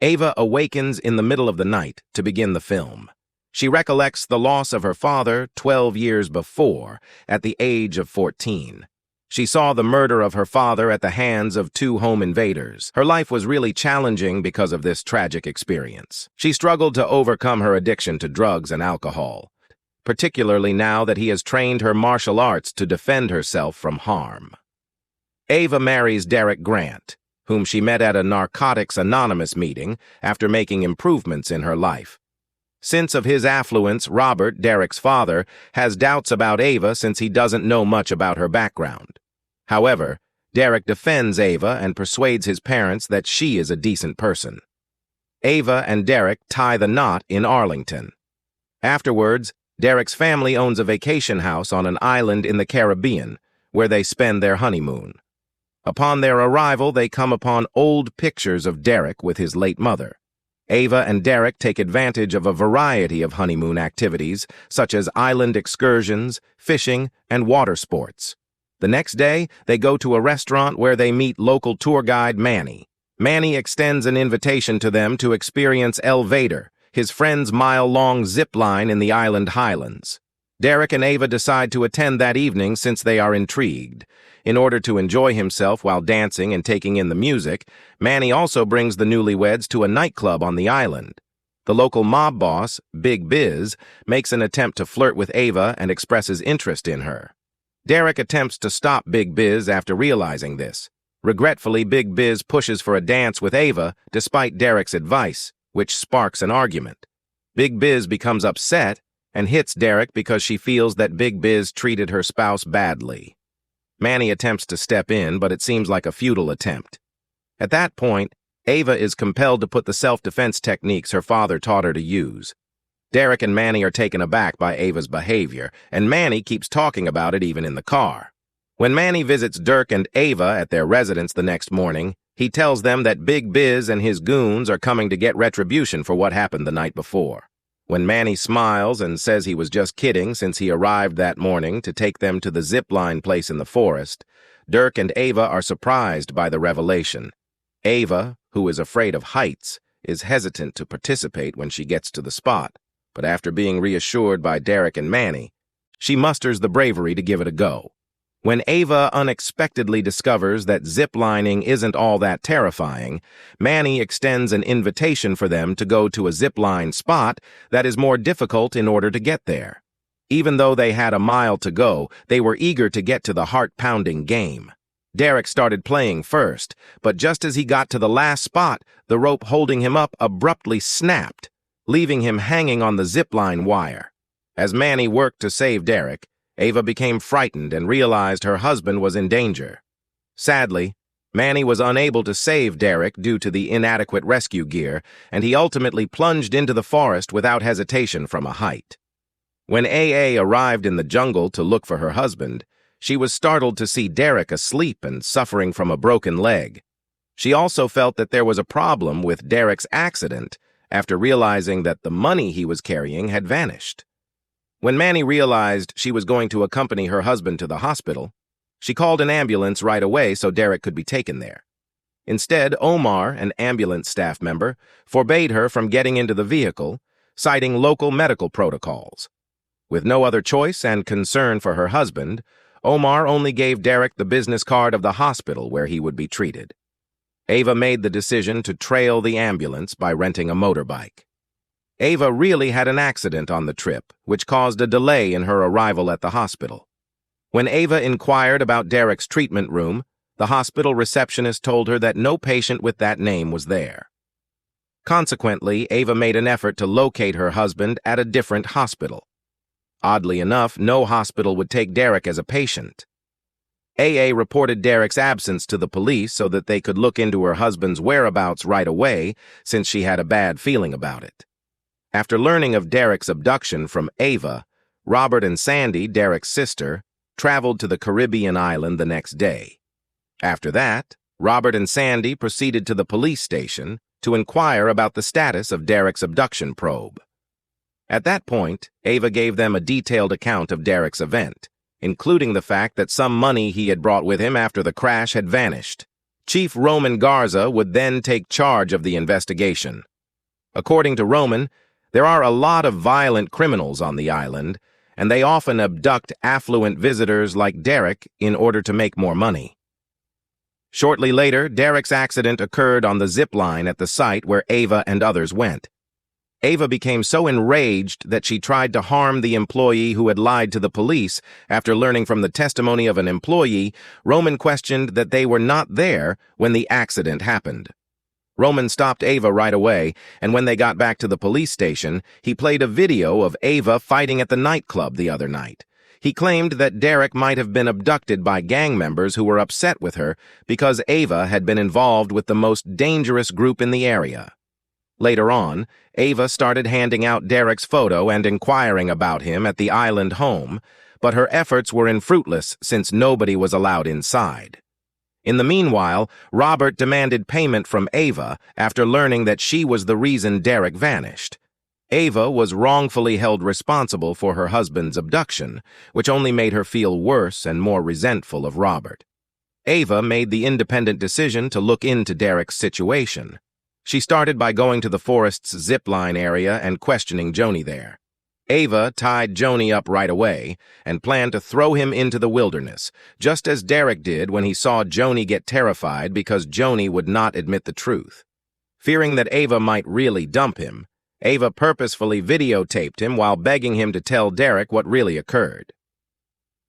Ava awakens in the middle of the night to begin the film. She recollects the loss of her father 12 years before, at the age of 14. She saw the murder of her father at the hands of 2 home invaders. Her life was really challenging because of this tragic experience. She struggled to overcome her addiction to drugs and alcohol, particularly now that he has trained her martial arts to defend herself from harm. Ava marries Derek Grant, whom she met at a Narcotics Anonymous meeting after making improvements in her life. Since of his affluence, Robert, Derek's father, has doubts about Ava since he doesn't know much about her background. However, Derek defends Ava and persuades his parents that she is a decent person. Ava and Derek tie the knot in Arlington. Afterwards, Derek's family owns a vacation house on an island in the Caribbean, where they spend their honeymoon. Upon their arrival, they come upon old pictures of Derek with his late mother. Ava and Derek take advantage of a variety of honeymoon activities, such as island excursions, fishing, and water sports. The next day, they go to a restaurant where they meet local tour guide Manny. Manny extends an invitation to them to experience El Vader, his friend's mile-long zip line in the island highlands. Derek and Ava decide to attend that evening since they are intrigued. In order to enjoy himself while dancing and taking in the music, Manny also brings the newlyweds to a nightclub on the island. The local mob boss, Big Biz, makes an attempt to flirt with Ava and expresses interest in her. Derek attempts to stop Big Biz after realizing this. Regretfully, Big Biz pushes for a dance with Ava despite Derek's advice, which sparks an argument. Big Biz becomes upset and hits Derek because she feels that Big Biz treated her spouse badly. Manny attempts to step in, but it seems like a futile attempt. At that point, Ava is compelled to put the self-defense techniques her father taught her to use. Derek and Manny are taken aback by Ava's behavior, and Manny keeps talking about it even in the car. When Manny visits Dirk and Ava at their residence the next morning, he tells them that Big Biz and his goons are coming to get retribution for what happened the night before. When Manny smiles and says he was just kidding since he arrived that morning to take them to the zipline place in the forest, Dirk and Ava are surprised by the revelation. Ava, who is afraid of heights, is hesitant to participate when she gets to the spot, but after being reassured by Derek and Manny, she musters the bravery to give it a go. When Ava unexpectedly discovers that ziplining isn't all that terrifying, Manny extends an invitation for them to go to a zipline spot that is more difficult in order to get there. Even though they had a mile to go, they were eager to get to the heart-pounding game. Derek started playing first, but just as he got to the last spot, the rope holding him up abruptly snapped, leaving him hanging on the zipline wire. As Manny worked to save Derek, Ava became frightened and realized her husband was in danger. Sadly, Manny was unable to save Derek due to the inadequate rescue gear, and he ultimately plunged into the forest without hesitation from a height. When AA arrived in the jungle to look for her husband, she was startled to see Derek asleep and suffering from a broken leg. She also felt that there was a problem with Derek's accident after realizing that the money he was carrying had vanished. When Manny realized she was going to accompany her husband to the hospital, she called an ambulance right away so Derek could be taken there. Instead, Omar, an ambulance staff member, forbade her from getting into the vehicle, citing local medical protocols. With no other choice and concern for her husband, Omar only gave Derek the business card of the hospital where he would be treated. Ava made the decision to trail the ambulance by renting a motorbike. Ava really had an accident on the trip, which caused a delay in her arrival at the hospital. When Ava inquired about Derek's treatment room, the hospital receptionist told her that no patient with that name was there. Consequently, Ava made an effort to locate her husband at a different hospital. Oddly enough, no hospital would take Derek as a patient. AA reported Derek's absence to the police so that they could look into her husband's whereabouts right away, since she had a bad feeling about it. After learning of Derek's abduction from Ava, Robert and Sandy, Derek's sister, traveled to the Caribbean island the next day. After that, Robert and Sandy proceeded to the police station to inquire about the status of Derek's abduction probe. At that point, Ava gave them a detailed account of Derek's event, including the fact that some money he had brought with him after the crash had vanished. Chief Roman Garza would then take charge of the investigation. According to Roman, there are a lot of violent criminals on the island, and they often abduct affluent visitors like Derek in order to make more money. Shortly later, Derek's accident occurred on the zip line at the site where Ava and others went. Ava became so enraged that she tried to harm the employee who had lied to the police. After learning from the testimony of an employee, Roman questioned that they were not there when the accident happened. Roman stopped Ava right away, and when they got back to the police station, he played a video of Ava fighting at the nightclub the other night. He claimed that Derek might have been abducted by gang members who were upset with her because Ava had been involved with the most dangerous group in the area. Later on, Ava started handing out Derek's photo and inquiring about him at the island home, but her efforts were infruitless since nobody was allowed inside. In the meanwhile, Robert demanded payment from Ava after learning that she was the reason Derek vanished. Ava was wrongfully held responsible for her husband's abduction, which only made her feel worse and more resentful of Robert. Ava made the independent decision to look into Derek's situation. She started by going to the forest's zipline area and questioning Joni there. Ava tied Joni up right away and planned to throw him into the wilderness, just as Derek did when he saw Joni get terrified because Joni would not admit the truth. Fearing that Ava might really dump him, Ava purposefully videotaped him while begging him to tell Derek what really occurred.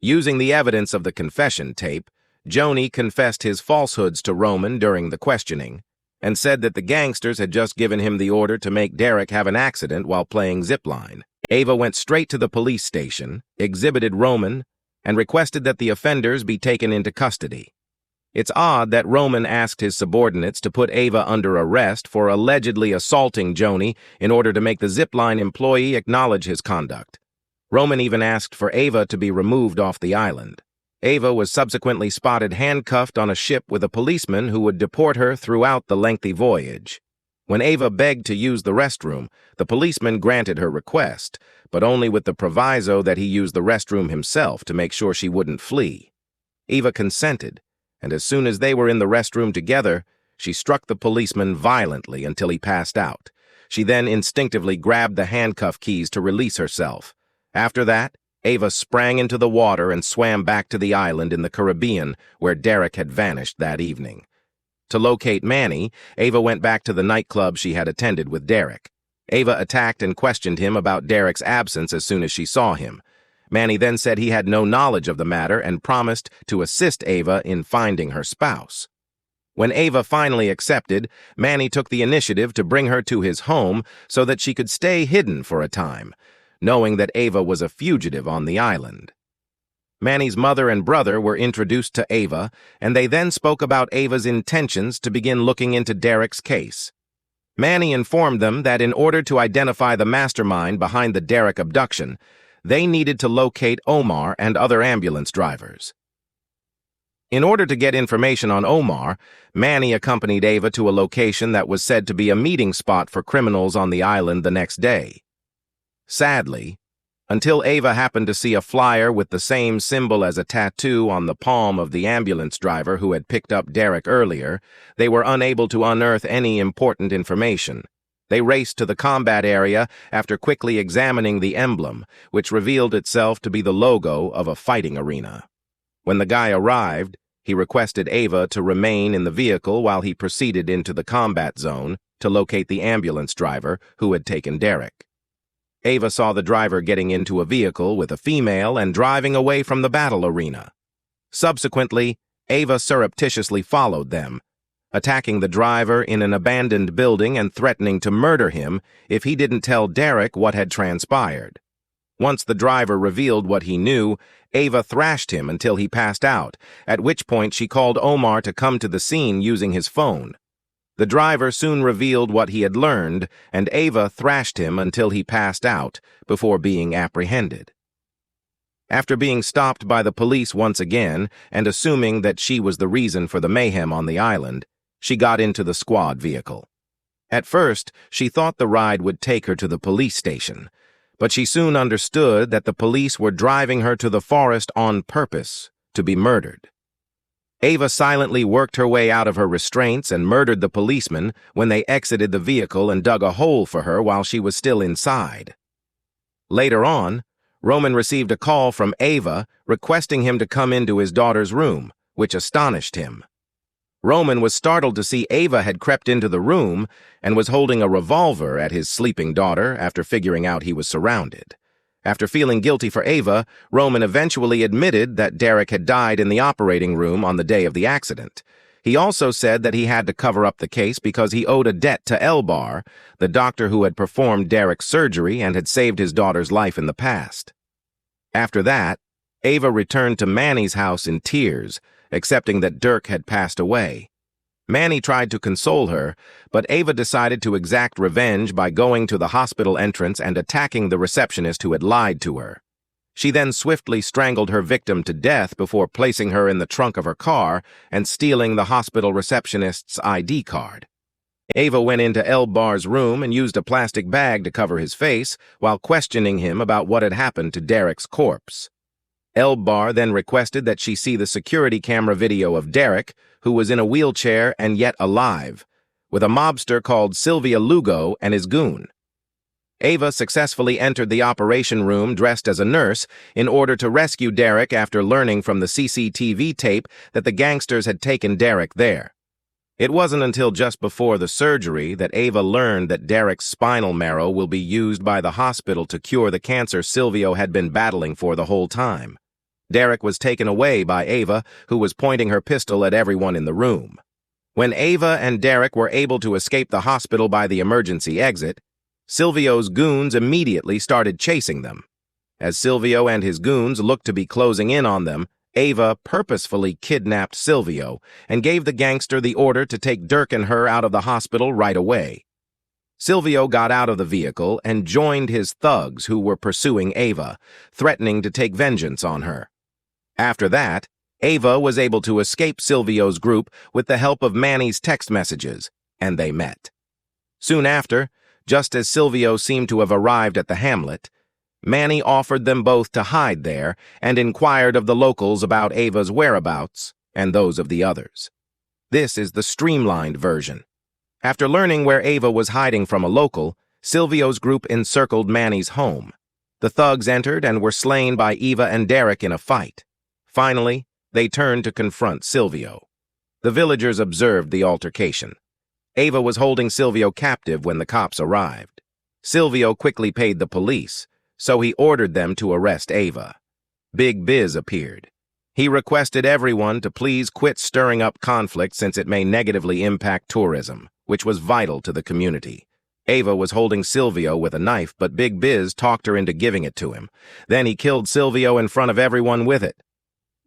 Using the evidence of the confession tape, Joni confessed his falsehoods to Roman during the questioning and said that the gangsters had just given him the order to make Derek have an accident while playing zipline. Ava went straight to the police station, exhibited Roman, and requested that the offenders be taken into custody. It's odd that Roman asked his subordinates to put Ava under arrest for allegedly assaulting Joni in order to make the zipline employee acknowledge his conduct. Roman even asked for Ava to be removed off the island. Ava was subsequently spotted handcuffed on a ship with a policeman who would deport her throughout the lengthy voyage. When Ava begged to use the restroom, the policeman granted her request, but only with the proviso that he use the restroom himself to make sure she wouldn't flee. Ava consented, and as soon as they were in the restroom together, she struck the policeman violently until he passed out. She then instinctively grabbed the handcuff keys to release herself. After that, Ava sprang into the water and swam back to the island in the Caribbean where Derek had vanished that evening. To locate Manny, Ava went back to the nightclub she had attended with Derek. Ava attacked and questioned him about Derek's absence as soon as she saw him. Manny then said he had no knowledge of the matter and promised to assist Ava in finding her spouse. When Ava finally accepted, Manny took the initiative to bring her to his home so that she could stay hidden for a time, knowing that Ava was a fugitive on the island. Manny's mother and brother were introduced to Ava, and they then spoke about Ava's intentions to begin looking into Derek's case. Manny informed them that in order to identify the mastermind behind the Derek abduction, they needed to locate Omar and other ambulance drivers. In order to get information on Omar, Manny accompanied Ava to a location that was said to be a meeting spot for criminals on the island the next day. Sadly, until Ava happened to see a flyer with the same symbol as a tattoo on the palm of the ambulance driver who had picked up Derek earlier, they were unable to unearth any important information. They raced to the combat area after quickly examining the emblem, which revealed itself to be the logo of a fighting arena. When the guy arrived, he requested Ava to remain in the vehicle while he proceeded into the combat zone to locate the ambulance driver who had taken Derek. Ava saw the driver getting into a vehicle with a female and driving away from the battle arena. Subsequently, Ava surreptitiously followed them, attacking the driver in an abandoned building and threatening to murder him if he didn't tell Derek what had transpired. Once the driver revealed what he knew, Ava thrashed him until he passed out, at which point she called Omar to come to the scene using his phone. The driver soon revealed what he had learned, and Ava thrashed him until he passed out before being apprehended. After being stopped by the police once again and assuming that she was the reason for the mayhem on the island, she got into the squad vehicle. At first, she thought the ride would take her to the police station, but she soon understood that the police were driving her to the forest on purpose to be murdered. Ava silently worked her way out of her restraints and murdered the policeman when they exited the vehicle and dug a hole for her while she was still inside. Later on, Roman received a call from Ava requesting him to come into his daughter's room, which astonished him. Roman was startled to see Ava had crept into the room and was holding a revolver at his sleeping daughter after figuring out he was surrounded. After feeling guilty for Ava, Roman eventually admitted that Derek had died in the operating room on the day of the accident. He also said that he had to cover up the case because he owed a debt to Elbar, the doctor who had performed Derek's surgery and had saved his daughter's life in the past. After that, Ava returned to Manny's house in tears, accepting that Dirk had passed away. Manny tried to console her, but Ava decided to exact revenge by going to the hospital entrance and attacking the receptionist who had lied to her. She then swiftly strangled her victim to death before placing her in the trunk of her car and stealing the hospital receptionist's ID card. Ava went into Elbar's room and used a plastic bag to cover his face while questioning him about what had happened to Derek's corpse. Elbar then requested that she see the security camera video of Derek, who was in a wheelchair and yet alive, with a mobster called Sylvia Lugo and his goon. Ava successfully entered the operation room dressed as a nurse in order to rescue Derek after learning from the CCTV tape that the gangsters had taken Derek there. It wasn't until just before the surgery that Ava learned that Derek's spinal marrow will be used by the hospital to cure the cancer Silvio had been battling for the whole time. Derek was taken away by Ava, who was pointing her pistol at everyone in the room. When Ava and Derek were able to escape the hospital by the emergency exit, Silvio's goons immediately started chasing them. As Silvio and his goons looked to be closing in on them, Ava purposefully kidnapped Silvio and gave the gangster the order to take Dirk and her out of the hospital right away. Silvio got out of the vehicle and joined his thugs who were pursuing Ava, threatening to take vengeance on her. After that, Ava was able to escape Silvio's group with the help of Manny's text messages, and they met. Soon after, just as Silvio seemed to have arrived at the hamlet, Manny offered them both to hide there and inquired of the locals about Ava's whereabouts and those of the others. This is the streamlined version. After learning where Ava was hiding from a local, Silvio's group encircled Manny's home. The thugs entered and were slain by Ava and Derek in a fight. Finally, they turned to confront Silvio. The villagers observed the altercation. Ava was holding Silvio captive when the cops arrived. Silvio quickly paid the police, so he ordered them to arrest Ava. Big Biz appeared. He requested everyone to please quit stirring up conflict since it may negatively impact tourism, which was vital to the community. Ava was holding Silvio with a knife, but Big Biz talked her into giving it to him. Then he killed Silvio in front of everyone with it.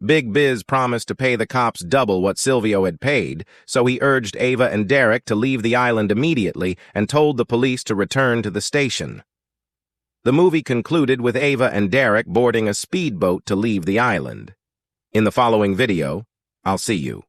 Big Biz promised to pay the cops double what Silvio had paid, so he urged Ava and Derek to leave the island immediately and told the police to return to the station. The movie concluded with Ava and Derek boarding a speedboat to leave the island. In the following video, I'll see you.